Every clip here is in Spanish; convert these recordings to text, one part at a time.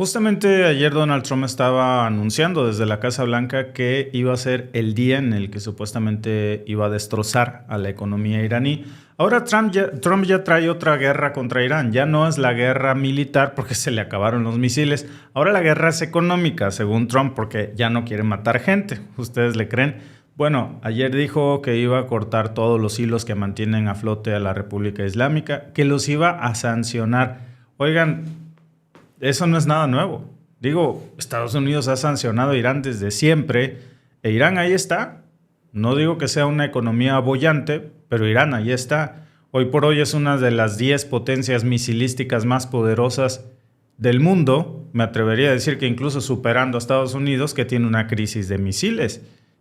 Justamente ayer Donald Trump estaba anunciando desde la Casa Blanca que iba a ser el día en el que supuestamente iba a destrozar a la economía iraní. Ahora Trump ya trae otra guerra contra Irán. Ya no es la guerra militar porque se le acabaron los misiles. Ahora la guerra es económica, según Trump, porque ya no quiere matar gente. ¿Ustedes le creen? Bueno, ayer dijo que iba a cortar todos los hilos que mantienen a flote a la República Islámica, que los iba a sancionar. Oigan, eso no es nada nuevo. Digo, Estados Unidos ha sancionado a Irán desde siempre e Irán ahí está. No digo que sea una economía boyante, pero Irán ahí está. Hoy por hoy es una de las 10 potencias misilísticas más poderosas del mundo. Me atrevería a decir que incluso superando a Estados Unidos, que tiene una crisis de misiles.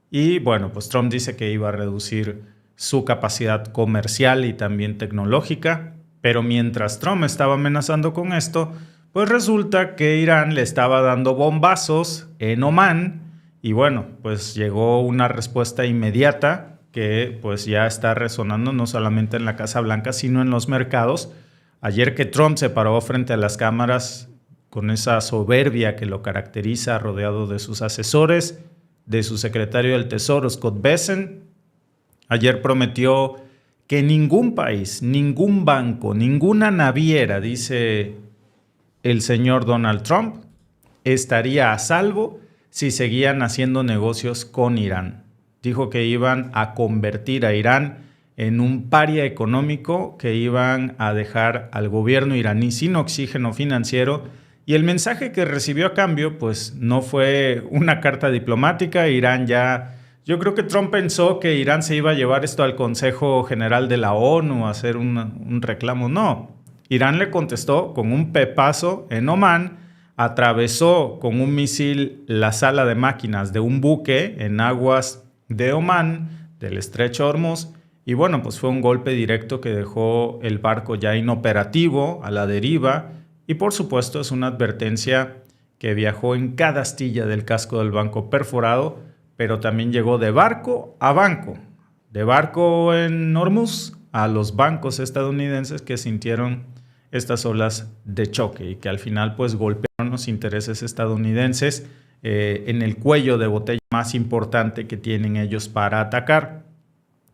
Y bueno, pues Trump dice que iba a reducir su capacidad comercial y también tecnológica. Pero mientras Trump estaba amenazando con esto, pues resulta que Irán le estaba dando bombazos en Omán y bueno, pues llegó una respuesta inmediata que pues ya está resonando no solamente en la Casa Blanca, sino en los mercados. Ayer que Trump se paró frente a las cámaras con esa soberbia que lo caracteriza, rodeado de sus asesores, de su secretario del Tesoro, Scott Bessent, ayer prometió que ningún país, ningún banco, ninguna naviera, dice el señor Donald Trump, estaría a salvo si seguían haciendo negocios con Irán. Dijo que iban a convertir a Irán en un paria económico, que iban a dejar al gobierno iraní sin oxígeno financiero, y el mensaje que recibió a cambio pues no fue una carta diplomática. Yo creo que Trump pensó que Irán se iba a llevar esto al Consejo General de la ONU a hacer un reclamo. No, Irán le contestó con un pepazo en Omán, atravesó con un misil la sala de máquinas de un buque en aguas de Omán, del estrecho Hormuz, y bueno, pues fue un golpe directo que dejó el barco ya inoperativo, a la deriva, y por supuesto es una advertencia que viajó en cada astilla del casco del banco perforado, pero también llegó de barco a banco, de barco en Hormuz a los bancos estadounidenses que sintieron estas olas de choque y que al final pues golpearon los intereses estadounidenses en el cuello de botella más importante que tienen ellos para atacar,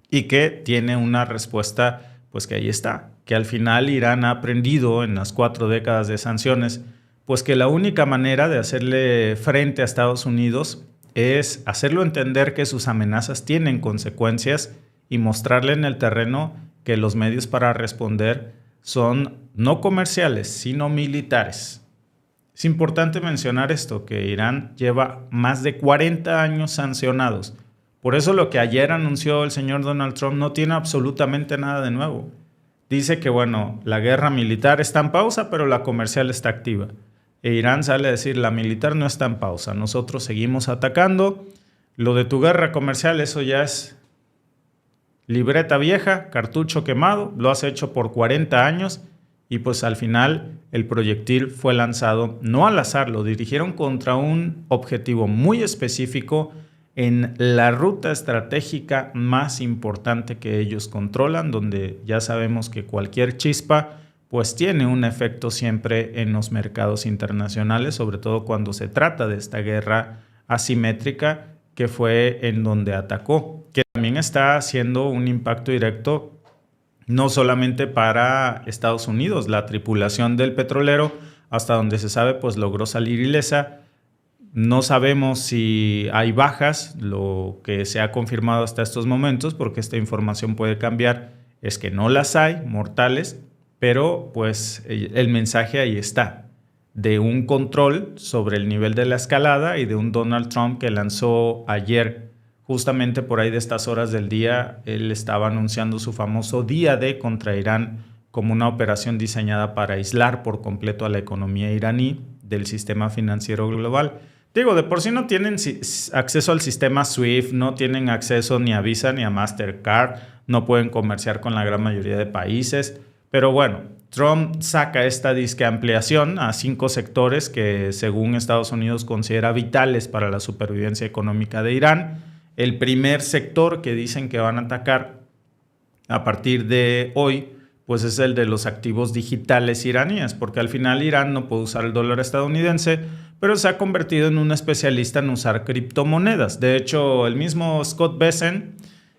y que tiene una respuesta pues que ahí está, que al final Irán ha aprendido en las 4 décadas de sanciones pues que la única manera de hacerle frente a Estados Unidos es hacerlo entender que sus amenazas tienen consecuencias y mostrarle en el terreno que los medios para responder son no comerciales, sino militares. Es importante mencionar esto, que Irán lleva más de 40 años sancionados. Por eso lo que ayer anunció el señor Donald Trump no tiene absolutamente nada de nuevo. Dice que, bueno, la guerra militar está en pausa, pero la comercial está activa. E Irán sale a decir, la militar no está en pausa, nosotros seguimos atacando. Lo de tu guerra comercial, eso ya es libreta vieja, cartucho quemado, lo has hecho por 40 años y pues al final el proyectil fue lanzado no al azar, lo dirigieron contra un objetivo muy específico en la ruta estratégica más importante que ellos controlan, donde ya sabemos que cualquier chispa pues tiene un efecto siempre en los mercados internacionales, sobre todo cuando se trata de esta guerra asimétrica que fue en donde atacó, que también está haciendo un impacto directo no solamente para Estados Unidos. La tripulación del petrolero, hasta donde se sabe, pues logró salir ilesa. No sabemos si hay bajas. Lo que se ha confirmado hasta estos momentos, porque esta información puede cambiar, es que no las hay mortales, pero pues el mensaje ahí está, de un control sobre el nivel de la escalada y de un Donald Trump que lanzó ayer, justamente por ahí de estas horas del día, él estaba anunciando su famoso día D contra Irán como una operación diseñada para aislar por completo a la economía iraní del sistema financiero global. Digo, de por sí no tienen acceso al sistema SWIFT, no tienen acceso ni a Visa ni a Mastercard, no pueden comerciar con la gran mayoría de países, pero bueno, Trump saca esta disque ampliación a 5 sectores que según Estados Unidos considera vitales para la supervivencia económica de Irán. El primer sector que dicen que van a atacar a partir de hoy pues es el de los activos digitales iraníes, porque al final Irán no puede usar el dólar estadounidense, pero se ha convertido en un especialista en usar criptomonedas. De hecho, el mismo Scott Bessent,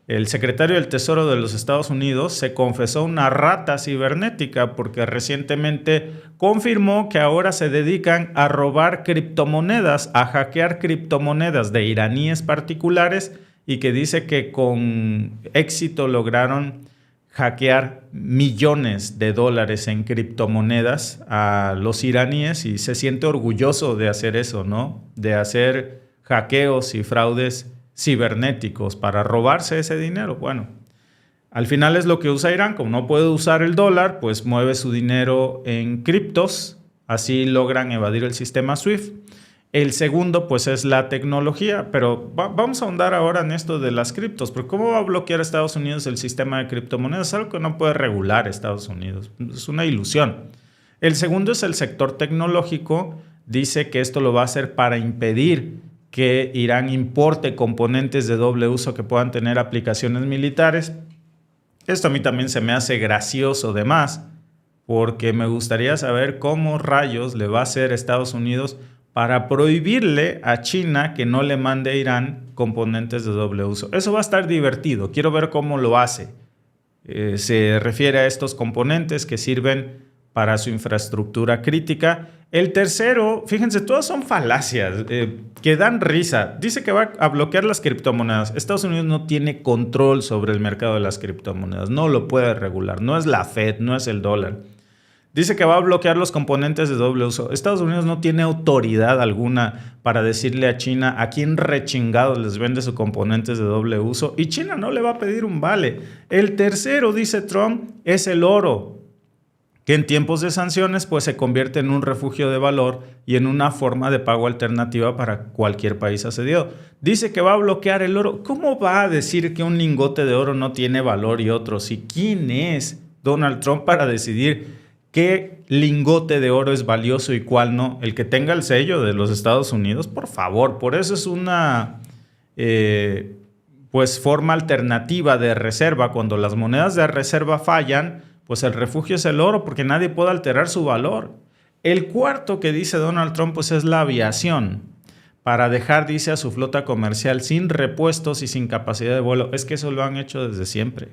el secretario del Tesoro de los Estados Unidos, se confesó una rata cibernética porque recientemente confirmó que ahora se dedican a robar criptomonedas, a hackear criptomonedas de iraníes particulares, y que dice que con éxito lograron hackear millones de dólares en criptomonedas a los iraníes, y se siente orgulloso de hacer eso, ¿no? De hacer hackeos y fraudes cibernéticos para robarse ese dinero. Bueno, al final es lo que usa Irán. Como no puede usar el dólar, pues mueve su dinero en criptos. Así logran evadir el sistema SWIFT. El segundo, pues, es la tecnología. Pero vamos a ahondar ahora en esto de las criptos. Porque ¿cómo va a bloquear Estados Unidos el sistema de criptomonedas? Es algo que no puede regular Estados Unidos. Es una ilusión. El segundo es el sector tecnológico. Dice que esto lo va a hacer para impedir que Irán importe componentes de doble uso que puedan tener aplicaciones militares. Esto a mí también se me hace gracioso de más, porque me gustaría saber cómo rayos le va a hacer Estados Unidos para prohibirle a China que no le mande a Irán componentes de doble uso. Eso va a estar divertido. Quiero ver cómo lo hace. Se refiere a estos componentes que sirven para su infraestructura crítica. El tercero, fíjense, todas son falacias que dan risa. Dice que va a bloquear las criptomonedas. Estados Unidos no tiene control sobre el mercado de las criptomonedas. No lo puede regular. No es la Fed, no es el dólar. Dice que va a bloquear los componentes de doble uso. Estados Unidos no tiene autoridad alguna para decirle a China a quién rechingados les vende sus componentes de doble uso. Y China no le va a pedir un vale. El tercero, dice Trump, es el oro, que en tiempos de sanciones pues se convierte en un refugio de valor y en una forma de pago alternativa para cualquier país asediado. Dice que va a bloquear el oro. ¿Cómo va a decir que un lingote de oro no tiene valor y otro? ¿Y quién es Donald Trump para decidir qué lingote de oro es valioso y cuál no? El que tenga el sello de los Estados Unidos, por favor. Por eso es una pues forma alternativa de reserva. Cuando las monedas de reserva fallan, pues el refugio es el oro, porque nadie puede alterar su valor. El cuarto que dice Donald Trump pues es la aviación, para dejar, dice, a su flota comercial sin repuestos y sin capacidad de vuelo. Es que eso lo han hecho desde siempre.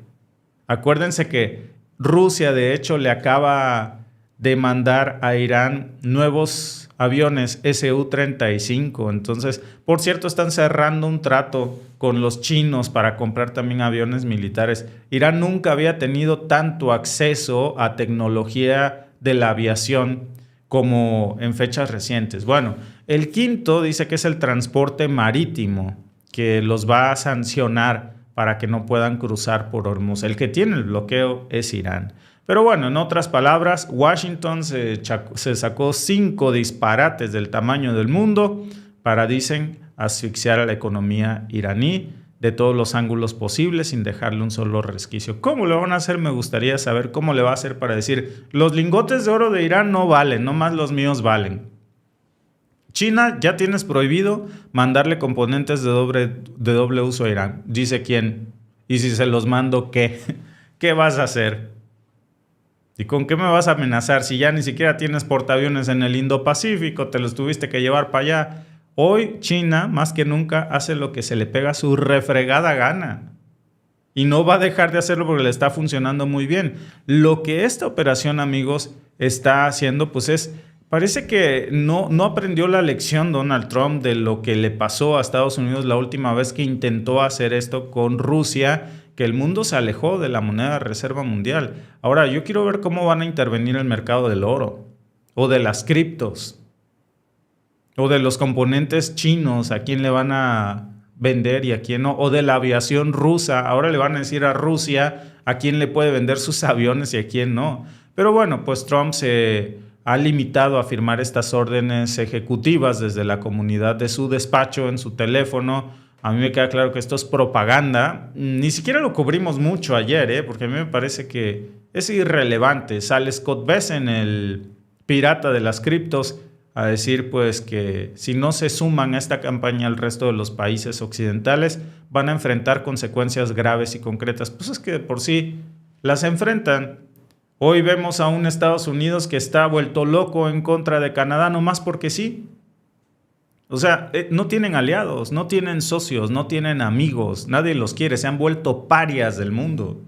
Acuérdense que Rusia, de hecho, le acaba de mandar a Irán nuevos aviones Su-35. Entonces, por cierto, están cerrando un trato con los chinos para comprar también aviones militares. Irán nunca había tenido tanto acceso a tecnología de la aviación como en fechas recientes. Bueno, el quinto dice que es el transporte marítimo, que los va a sancionar para que no puedan cruzar por Hormuz. El que tiene el bloqueo es Irán. Pero bueno, en otras palabras, Washington se sacó 5 disparates del tamaño del mundo para, dicen, asfixiar a la economía iraní de todos los ángulos posibles sin dejarle un solo resquicio. ¿Cómo lo van a hacer? Me gustaría saber cómo le va a hacer para decir, los lingotes de oro de Irán no valen, nomás los míos valen. China, ya tienes prohibido mandarle componentes de doble uso a Irán. Dice quién. Y si se los mando, ¿qué? ¿Qué vas a hacer? ¿Y con qué me vas a amenazar si ya ni siquiera tienes portaaviones en el Indo-Pacífico? Te los tuviste que llevar para allá. Hoy China, más que nunca, hace lo que se le pega a su refregada gana. Y no va a dejar de hacerlo porque le está funcionando muy bien. Lo que esta operación, amigos, está haciendo, pues es... Parece que no aprendió la lección Donald Trump de lo que le pasó a Estados Unidos la última vez que intentó hacer esto con Rusia, que el mundo se alejó de la moneda de reserva mundial. Ahora, yo quiero ver cómo van a intervenir el mercado del oro, o de las criptos, o de los componentes chinos, a quién le van a vender y a quién no, o de la aviación rusa. Ahora le van a decir a Rusia a quién le puede vender sus aviones y a quién no. Pero bueno, pues Trump se ha limitado a firmar estas órdenes ejecutivas desde la comunidad de su despacho en su teléfono. A mí me queda claro que esto es propaganda. Ni siquiera lo cubrimos mucho ayer, porque a mí me parece que es irrelevante. Sale Scott Bessent, el pirata de las criptos, a decir pues que si no se suman a esta campaña el resto de los países occidentales, van a enfrentar consecuencias graves y concretas. Pues es que de por sí las enfrentan. Hoy vemos a un Estados Unidos que está vuelto loco en contra de Canadá nomás porque sí. O sea, no tienen aliados, no tienen socios, no tienen amigos, nadie los quiere, se han vuelto parias del mundo.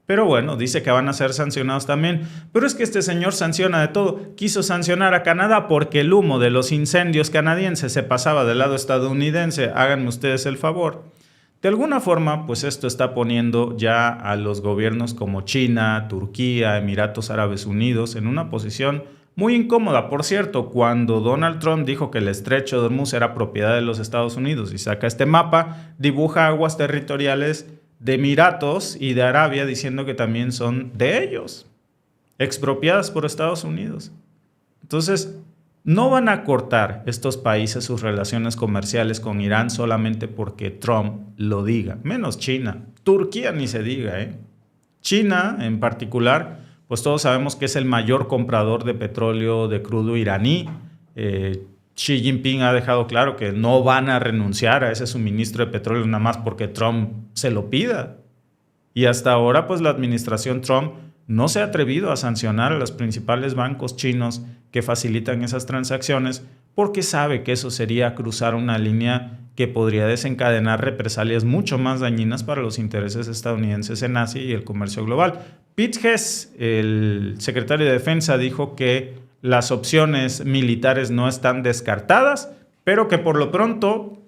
Pero bueno, dice que van a ser sancionados también. Pero es que este señor sanciona de todo. Quiso sancionar a Canadá porque el humo de los incendios canadienses se pasaba del lado estadounidense. Háganme ustedes el favor. De alguna forma, pues esto está poniendo ya a los gobiernos como China, Turquía, Emiratos Árabes Unidos en una posición muy incómoda. Por cierto, cuando Donald Trump dijo que el estrecho de Hormuz era propiedad de los Estados Unidos y saca este mapa, dibuja aguas territoriales de Emiratos y de Arabia diciendo que también son de ellos, expropiadas por Estados Unidos. Entonces, no van a cortar estos países sus relaciones comerciales con Irán solamente porque Trump lo diga, menos China. Turquía ni se diga, ¿eh? China en particular, pues todos sabemos que es el mayor comprador de petróleo de crudo iraní. Xi Jinping ha dejado claro que no van a renunciar a ese suministro de petróleo nada más porque Trump se lo pida. Y hasta ahora, pues la administración Trump no se ha atrevido a sancionar a los principales bancos chinos que facilitan esas transacciones porque sabe que eso sería cruzar una línea que podría desencadenar represalias mucho más dañinas para los intereses estadounidenses en Asia y el comercio global. Pete Hess, el secretario de Defensa, dijo que las opciones militares no están descartadas, pero que por lo pronto,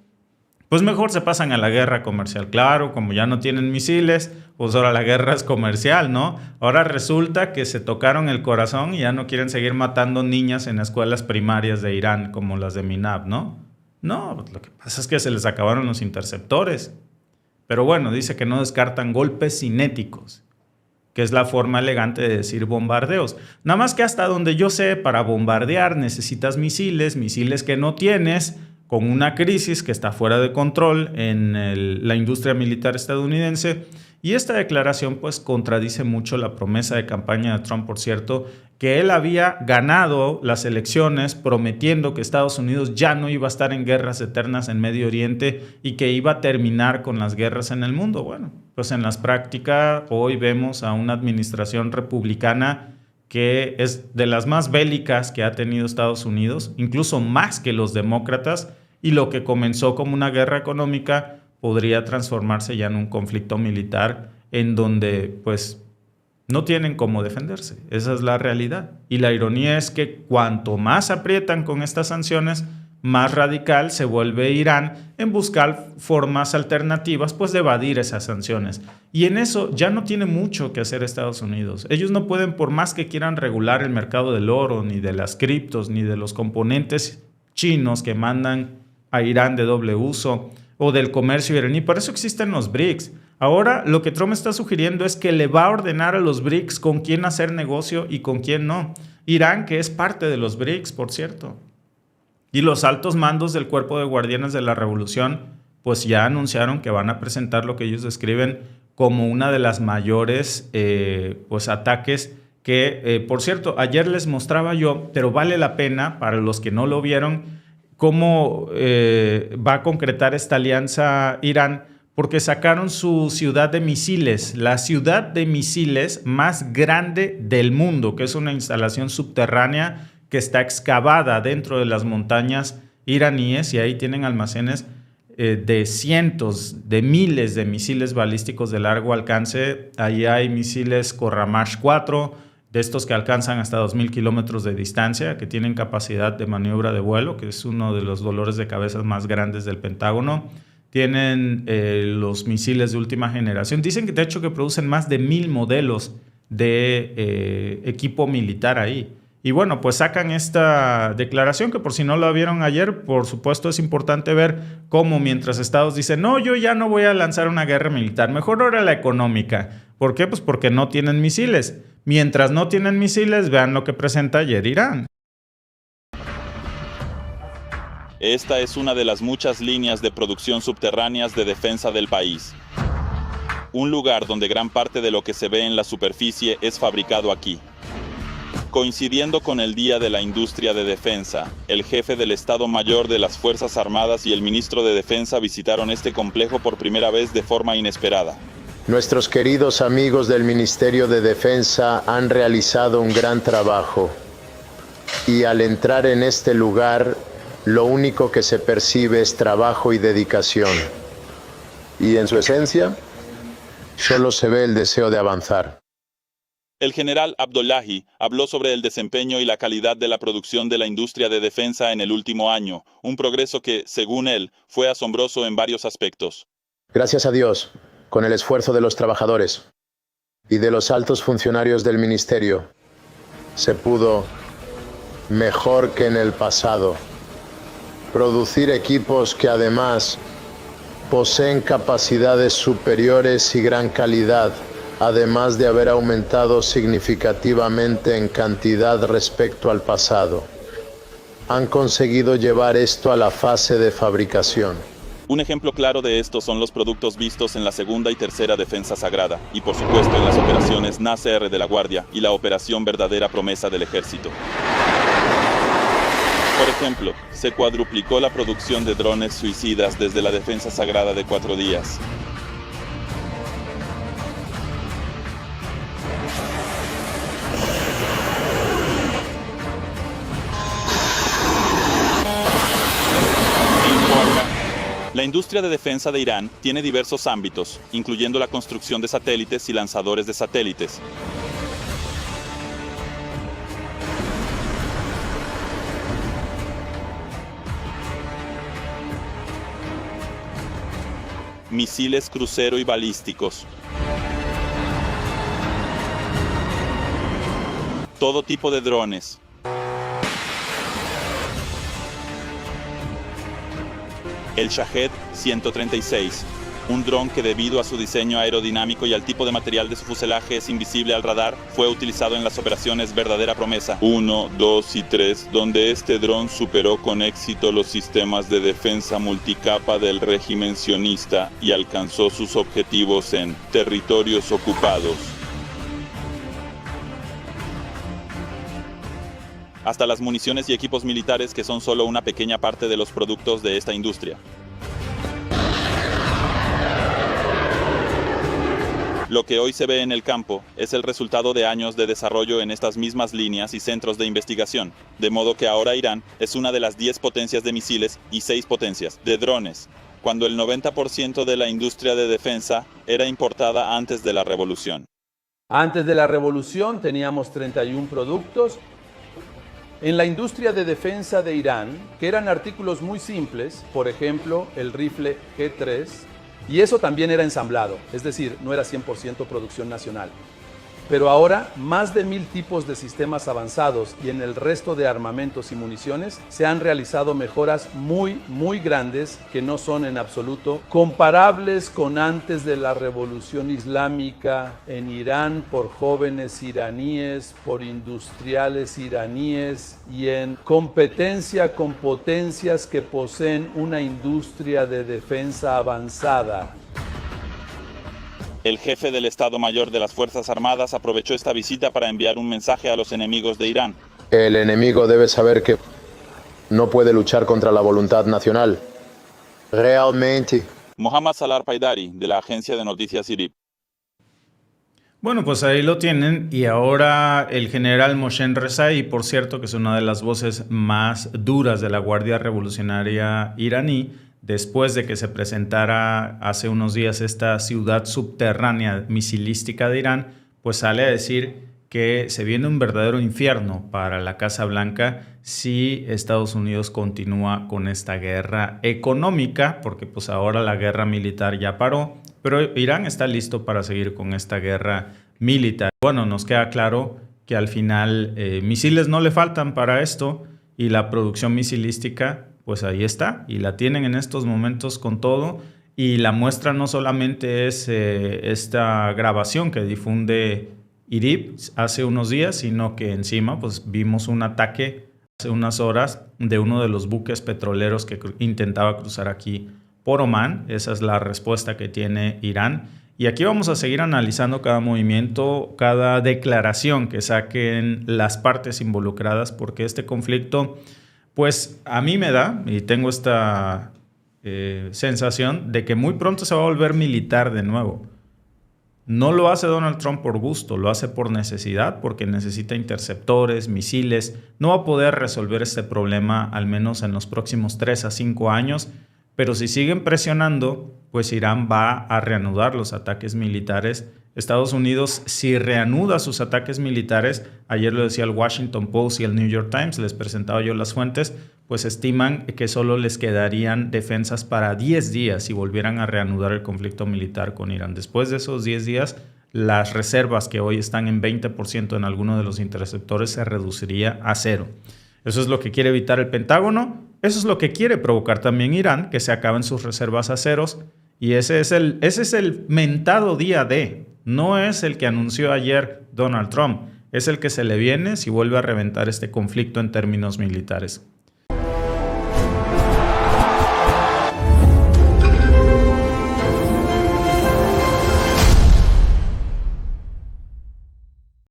pues mejor se pasan a la guerra comercial. Claro, como ya no tienen misiles, pues ahora la guerra es comercial, ¿no? Ahora resulta que se tocaron el corazón y ya no quieren seguir matando niñas en escuelas primarias de Irán, como las de Minab, ¿no? No, lo que pasa es que se les acabaron los interceptores. Pero bueno, dice que no descartan golpes cinéticos, que es la forma elegante de decir bombardeos. Nada más que hasta donde yo sé, para bombardear necesitas misiles que no tienes, con una crisis que está fuera de control en la industria militar estadounidense. Y esta declaración pues contradice mucho la promesa de campaña de Trump, por cierto, que él había ganado las elecciones prometiendo que Estados Unidos ya no iba a estar en guerras eternas en Medio Oriente y que iba a terminar con las guerras en el mundo. Bueno, pues en las prácticas hoy vemos a una administración republicana que es de las más bélicas que ha tenido Estados Unidos, incluso más que los demócratas, y lo que comenzó como una guerra económica podría transformarse ya en un conflicto militar en donde pues no tienen cómo defenderse. Esa es la realidad. Y la ironía es que cuanto más aprietan con estas sanciones, más radical se vuelve Irán en buscar formas alternativas pues de evadir esas sanciones. Y en eso ya no tiene mucho que hacer Estados Unidos. Ellos no pueden, por más que quieran regular el mercado del oro, ni de las criptos, ni de los componentes chinos que mandan a Irán de doble uso, o del comercio iraní. Por eso existen los BRICS. Ahora lo que Trump está sugiriendo es que le va a ordenar a los BRICS con quién hacer negocio y con quién no. Irán, que es parte de los BRICS, por cierto. Y los altos mandos del Cuerpo de Guardianes de la Revolución pues ya anunciaron que van a presentar lo que ellos describen como una de las mayores pues ataques que, por cierto, ayer les mostraba yo, pero vale la pena para los que no lo vieron, cómo va a concretar esta alianza Irán, porque sacaron su ciudad de misiles, la ciudad de misiles más grande del mundo, que es una instalación subterránea que está excavada dentro de las montañas iraníes, y ahí tienen almacenes de cientos, de miles de misiles balísticos de largo alcance. Ahí hay misiles Khorramshahr 4, de estos que alcanzan hasta 2,000 kilómetros de distancia, que tienen capacidad de maniobra de vuelo, que es uno de los dolores de cabeza más grandes del Pentágono. Tienen los misiles de última generación. Dicen que de hecho que producen más de 1,000 modelos de equipo militar ahí. Y bueno, pues sacan esta declaración que, por si no la vieron ayer, por supuesto es importante ver cómo mientras Estados dicen no, yo ya no voy a lanzar una guerra militar, mejor ahora la económica. ¿Por qué? Pues porque no tienen misiles. Mientras no tienen misiles, vean lo que presenta ayer Irán. Esta es una de las muchas líneas de producción subterráneas de defensa del país. Un lugar donde gran parte de lo que se ve en la superficie es fabricado aquí. Coincidiendo con el Día de la Industria de Defensa, el jefe del Estado Mayor de las Fuerzas Armadas y el ministro de Defensa visitaron este complejo por primera vez de forma inesperada. Nuestros queridos amigos del Ministerio de Defensa han realizado un gran trabajo y al entrar en este lugar, lo único que se percibe es trabajo y dedicación. Y en su esencia, solo se ve el deseo de avanzar. El general Abdullahi habló sobre el desempeño y la calidad de la producción de la industria de defensa en el último año, un progreso que, según él, fue asombroso en varios aspectos. Gracias a Dios, con el esfuerzo de los trabajadores y de los altos funcionarios del ministerio, se pudo, mejor que en el pasado, producir equipos que además poseen capacidades superiores y gran calidad, además de haber aumentado significativamente en cantidad respecto al pasado. Han conseguido llevar esto a la fase de fabricación. Un ejemplo claro de esto son los productos vistos en la segunda y tercera defensa sagrada, y por supuesto en las operaciones NASR de la Guardia y la operación Verdadera Promesa del Ejército. Por ejemplo, se cuadruplicó la producción de drones suicidas desde la defensa sagrada de 4 días. La industria de defensa de Irán tiene diversos ámbitos, incluyendo la construcción de satélites y lanzadores de satélites. Misiles crucero y balísticos. Todo tipo de drones. El Shahed 136, un dron que debido a su diseño aerodinámico y al tipo de material de su fuselaje es invisible al radar, fue utilizado en las operaciones Verdadera Promesa 1, 2 y 3, donde este dron superó con éxito los sistemas de defensa multicapa del régimen sionista y alcanzó sus objetivos en territorios ocupados. Hasta las municiones y equipos militares que son solo una pequeña parte de los productos de esta industria. Lo que hoy se ve en el campo es el resultado de años de desarrollo en estas mismas líneas y centros de investigación, de modo que ahora Irán es una de las 10 potencias de misiles y 6 potencias de drones, cuando el 90% de la industria de defensa era importada antes de la revolución. Antes de la revolución teníamos 31 productos. En la industria de defensa de Irán, que eran artículos muy simples, por ejemplo, el rifle G3, y eso también era ensamblado, es decir, no era 100% producción nacional. Pero ahora, más de 1000 tipos de sistemas avanzados y en el resto de armamentos y municiones se han realizado mejoras muy grandes que no son en absoluto comparables con antes de la revolución islámica en Irán por jóvenes iraníes, por industriales iraníes y en competencia con potencias que poseen una industria de defensa avanzada. El jefe del Estado Mayor de las Fuerzas Armadas aprovechó esta visita para enviar un mensaje a los enemigos de Irán. El enemigo debe saber que no puede luchar contra la voluntad nacional. Realmente. Mohammad Salar Paidari, de la agencia de noticias IRIB. Bueno, pues ahí lo tienen y ahora el general Mohsen Rezaei, por cierto, que es una de las voces más duras de la Guardia Revolucionaria iraní, después de que se presentara hace unos días esta ciudad subterránea misilística de Irán, pues sale a decir que se viene un verdadero infierno para la Casa Blanca si Estados Unidos continúa con esta guerra económica, porque pues ahora la guerra militar ya paró, pero Irán está listo para seguir con esta guerra militar. Bueno, nos queda claro que al final misiles no le faltan para esto y la producción misilística pues ahí está y la tienen en estos momentos con todo, y la muestra no solamente es esta grabación que difunde IRIB hace unos días, sino que encima pues vimos un ataque hace unas horas de uno de los buques petroleros que intentaba cruzar aquí por Omán. Esa es la respuesta que tiene Irán. Y aquí vamos a seguir analizando cada movimiento, cada declaración que saquen las partes involucradas, porque este conflicto, pues a mí me da, y tengo esta sensación de que muy pronto se va a volver militar de nuevo. No lo hace Donald Trump por gusto, lo hace por necesidad, porque necesita interceptores, misiles. No va a poder resolver este problema al menos en los próximos 3 a 5 años, pero si siguen presionando, pues Irán va a reanudar los ataques militares. Estados Unidos, si reanuda sus ataques militares, ayer lo decía el Washington Post y el New York Times, les presentaba yo las fuentes, pues estiman que solo les quedarían defensas para 10 días si volvieran a reanudar el conflicto militar con Irán. Después de esos 10 días, las reservas que hoy están en 20% en alguno de los interceptores se reduciría a 0. Eso es lo que quiere evitar el Pentágono. Eso es lo que quiere provocar también Irán, que se acaben sus reservas a ceros. Y ese es el mentado día D. No es el que anunció ayer Donald Trump. Es el que se le viene si vuelve a reventar este conflicto en términos militares.